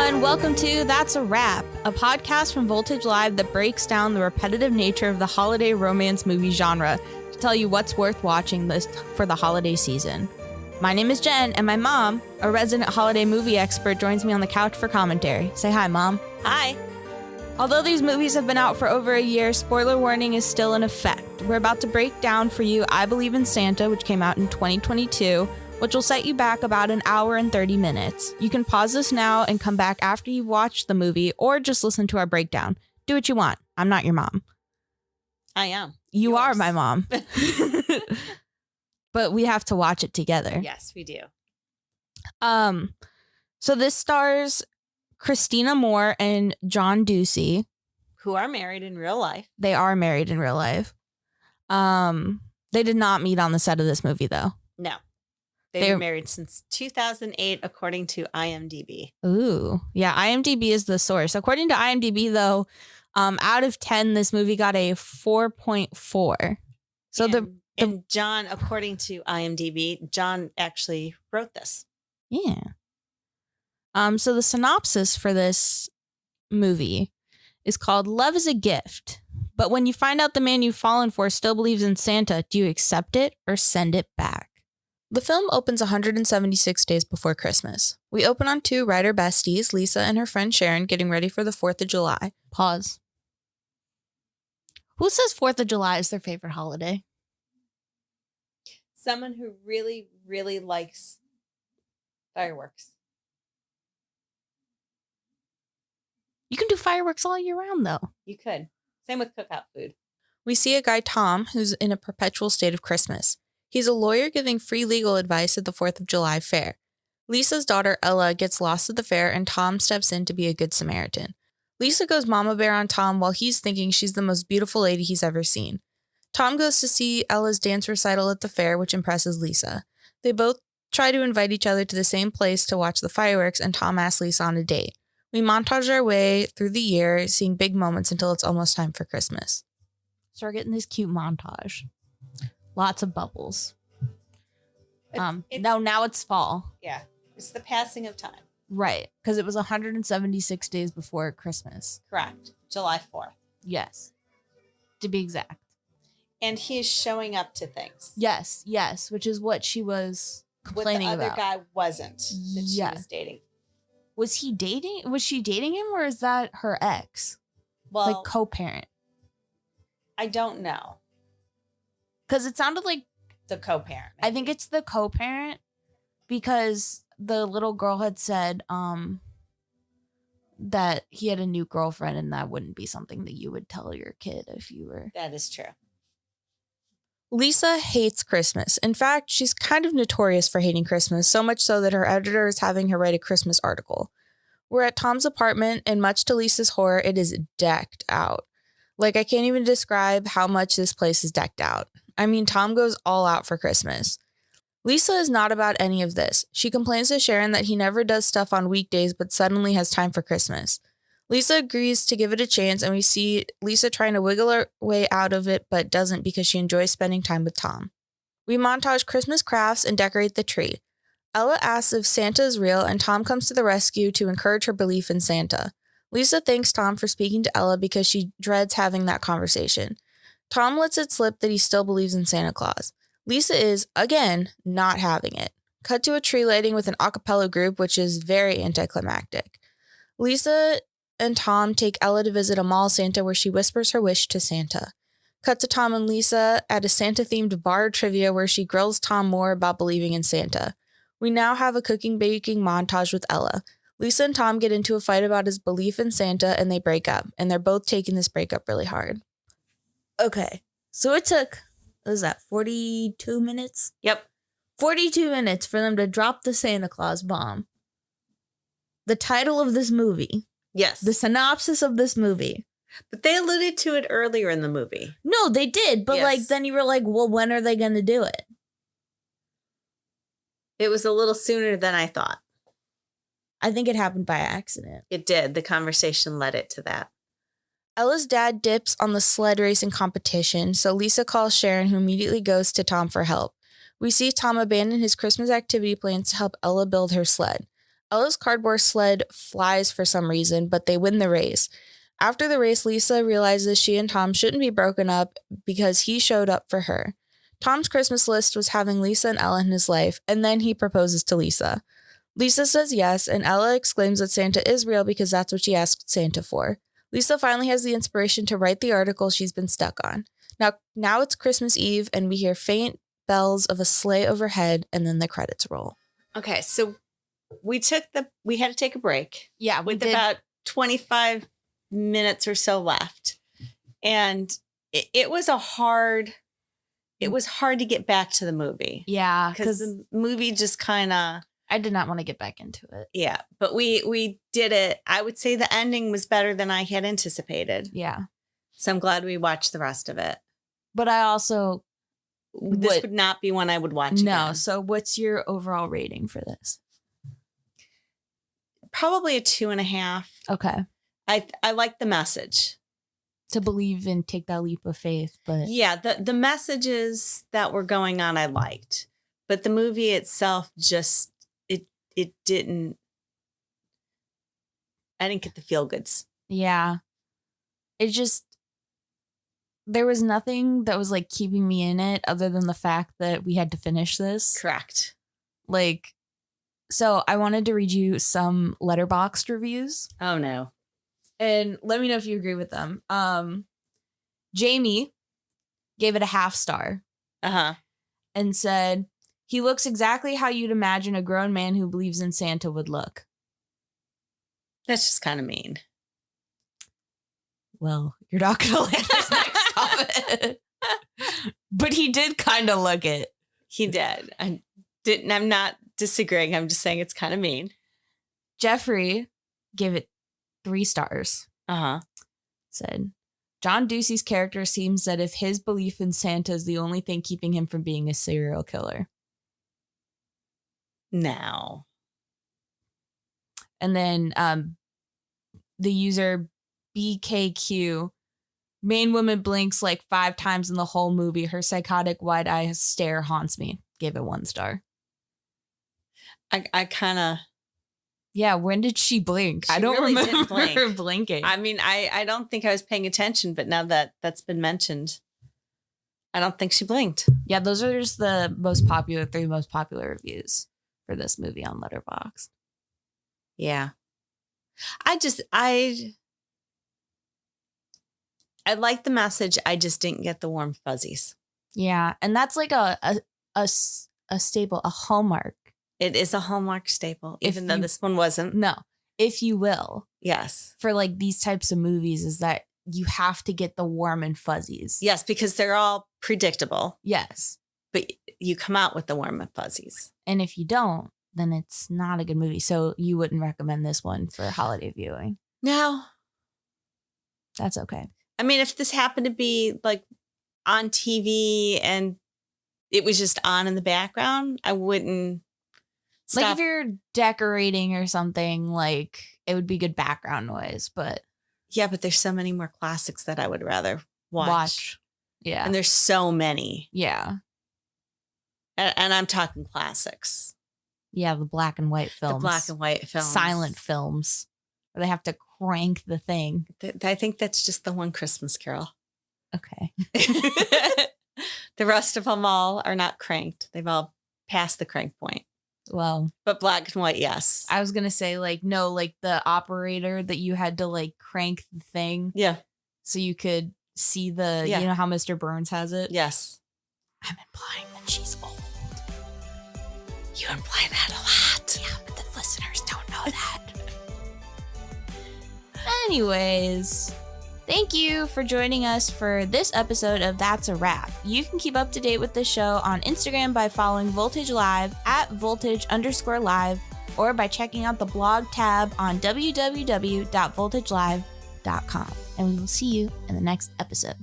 everyone. Welcome to That's a Wrap, a podcast from Voltage Live that breaks down the repetitive nature of the holiday romance movie genre to tell you what's worth watching this for the holiday season. My name is Jen, and my mom, a resident holiday movie expert, joins me on the couch for commentary. Say hi, Mom. Hi. Although these movies have been out for over a year, spoiler warning is still in effect. We're about to break down for you I Believe in Santa, which came out in 2022, which will set you back about an hour and 30 minutes. You can pause this now and come back after you've watched the movie, or just listen to our breakdown. Do what you want. I'm not your mom. I am. You Yours. are my mom. But we have to watch it together. Yes, we do. So this stars Christina Moore and John Ducey. Who are married in real life. They are married in real life. They did not meet on the set of this movie, though. No. They've been married since 2008, according to IMDb. Ooh. Yeah, IMDb is the source. According to IMDb, though, out of 10, this movie got a 4.4. So and John, according to IMDb, John actually wrote this. Yeah. So the synopsis for this movie is called Love is a Gift. But when you find out the man you've fallen for still believes in Santa, do you accept it or send it back? The film opens 176 days before Christmas. We open on two writer besties, Lisa and her friend Sharon, getting ready for the 4th of July. Pause. Who says 4th of July is their favorite holiday? Someone who really, really likes fireworks. You can do fireworks all year round, though. You could. Same with cookout food. We see a guy, Tom, who's in a perpetual state of Christmas. He's a lawyer giving free legal advice at the 4th of July fair. Lisa's daughter, Ella, gets lost at the fair, and Tom steps in to be a good Samaritan. Lisa goes mama bear on Tom while he's thinking she's the most beautiful lady he's ever seen. Tom goes to see Ella's dance recital at the fair, which impresses Lisa. They both try to invite each other to the same place to watch the fireworks, and Tom asks Lisa on a date. We montage our way through the year, seeing big moments until it's almost time for Christmas. So we're getting this cute montage. Lots of bubbles. Now it's fall. Yeah. It's the passing of time. Right. Because it was 176 days before Christmas. Correct. July 4th. Yes. To be exact. And he is showing up to things. Yes. Which is what she was complaining about. What the other guy wasn't that she was dating. Was she dating him, or is that her ex? Well, like co-parent. I don't know. Because it sounded like the co-parent. Maybe. I think it's the co-parent, because the little girl had said that he had a new girlfriend, and that wouldn't be something that you would tell your kid if you were. That is true. Lisa hates Christmas. In fact, she's kind of notorious for hating Christmas, so much so that her editor is having her write a Christmas article. We're at Tom's apartment, and much to Lisa's horror, it is decked out. Like, I can't even describe how much this place is decked out. I mean, Tom goes all out for Christmas. Lisa is not about any of this. She complains to Sharon that he never does stuff on weekdays, but suddenly has time for Christmas. Lisa agrees to give it a chance, and we see Lisa trying to wiggle her way out of it, but doesn't because she enjoys spending time with Tom. We montage Christmas crafts and decorate the tree. Ella asks if Santa is real, and Tom comes to the rescue to encourage her belief in Santa. Lisa thanks Tom for speaking to Ella because she dreads having that conversation. Tom lets it slip that he still believes in Santa Claus. Lisa is, again, not having it. Cut to a tree lighting with an a cappella group, which is very anticlimactic. Lisa and Tom take Ella to visit a mall Santa where she whispers her wish to Santa. Cut to Tom and Lisa at a Santa-themed bar trivia where she grills Tom more about believing in Santa. We now have a cooking-baking montage with Ella. Lisa and Tom get into a fight about his belief in Santa, and they break up, and they're both taking this breakup really hard. Okay, so it took, what is that, 42 minutes? Yep. 42 minutes for them to drop the Santa Claus bomb. The title of this movie. Yes. The synopsis of this movie. But they alluded to it earlier in the movie. No, they did, but yes. then you were like, well, when are they going to do it? It was a little sooner than I thought. I think it happened by accident. It did. The conversation led it to that. Ella's dad dips on the sled racing competition, so Lisa calls Sharon, who immediately goes to Tom for help. We see Tom abandon his Christmas activity plans to help Ella build her sled. Ella's cardboard sled flies for some reason, but they win the race. After the race, Lisa realizes she and Tom shouldn't be broken up because he showed up for her. Tom's Christmas list was having Lisa and Ella in his life, and then he proposes to Lisa. Lisa says yes, and Ella exclaims that Santa is real because that's what she asked Santa for. Lisa finally has the inspiration to write the article she's been stuck on. Now it's Christmas Eve, and we hear faint bells of a sleigh overhead, and then the credits roll. Okay, so we had to take a break. Yeah, with about 25 minutes or so left. And it was hard to get back to the movie. Yeah, because the movie just kind of... I did not want to get back into it. Yeah, but we did it. I would say the ending was better than I had anticipated. Yeah. So I'm glad we watched the rest of it. But I also... This would not be one I would watch again. So what's your overall rating for this? Probably a 2.5. Okay. I like the message. To believe and take that leap of faith, but... Yeah, the messages that were going on I liked. But the movie itself just... It didn't... I didn't get the feel-goods. Yeah. It just... There was nothing that was, like, keeping me in it other than the fact that we had to finish this. Correct. Like, so I wanted to read you some Letterboxd reviews. Oh, no. And let me know if you agree with them. Jamie gave it a 0.5 star. Uh-huh. And said, he looks exactly how you'd imagine a grown man who believes in Santa would look. That's just kind of mean. Well, you're not going to like this next comment. But he did kind of look it. He did. I'm not disagreeing. I'm just saying it's kind of mean. Jeffrey gave it 3 stars. Uh-huh. Said, John Ducey's character seems that if his belief in Santa is the only thing keeping him from being a serial killer. No. And then the user BKQ, main woman blinks like 5 times in the whole movie. Her psychotic wide-eye stare haunts me. Gave it 1 star. I kind of... Yeah, when did she blink? I don't really remember blink. her blinking. I mean, I don't think I was paying attention, but now that that's been mentioned, I don't think she blinked. Yeah, those are just the 3 most popular reviews for this movie on Letterboxd. Yeah. I like the message. I just didn't get the warm fuzzies. Yeah, and that's like a staple, a hallmark. It is a Hallmark staple, even though this one wasn't. No, if you will. Yes. For like these types of movies is that you have to get the warm and fuzzies. Yes, because they're all predictable. Yes. But you come out with the warm and fuzzies. And if you don't, then it's not a good movie. So you wouldn't recommend this one for holiday viewing. No. That's okay. I mean, if this happened to be like on TV and it was just on in the background, I wouldn't stop. Like if you're decorating or something, like it would be good background noise, but yeah, but there's so many more classics that I would rather watch. Yeah. And there's so many. Yeah. And I'm talking classics. Yeah, the black and white films. The black and white films. Silent films. Where they have to crank the thing. I think that's just the one Christmas Carol. Okay. The rest of them all are not cranked. They've all passed the crank point. Well. But black and white, yes. I was going to say, like, no, like the operator that you had to, like, crank the thing. Yeah. So you could see the, you know how Mr. Burns has it? Yes. I'm implying that she's old. You imply that a lot. Yeah, but the listeners don't know that. Anyways, thank you for joining us for this episode of That's a Wrap. You can keep up to date with the show on Instagram by following Voltage Live at voltage_live or by checking out the blog tab on www.voltagelive.com. And we will see you in the next episode.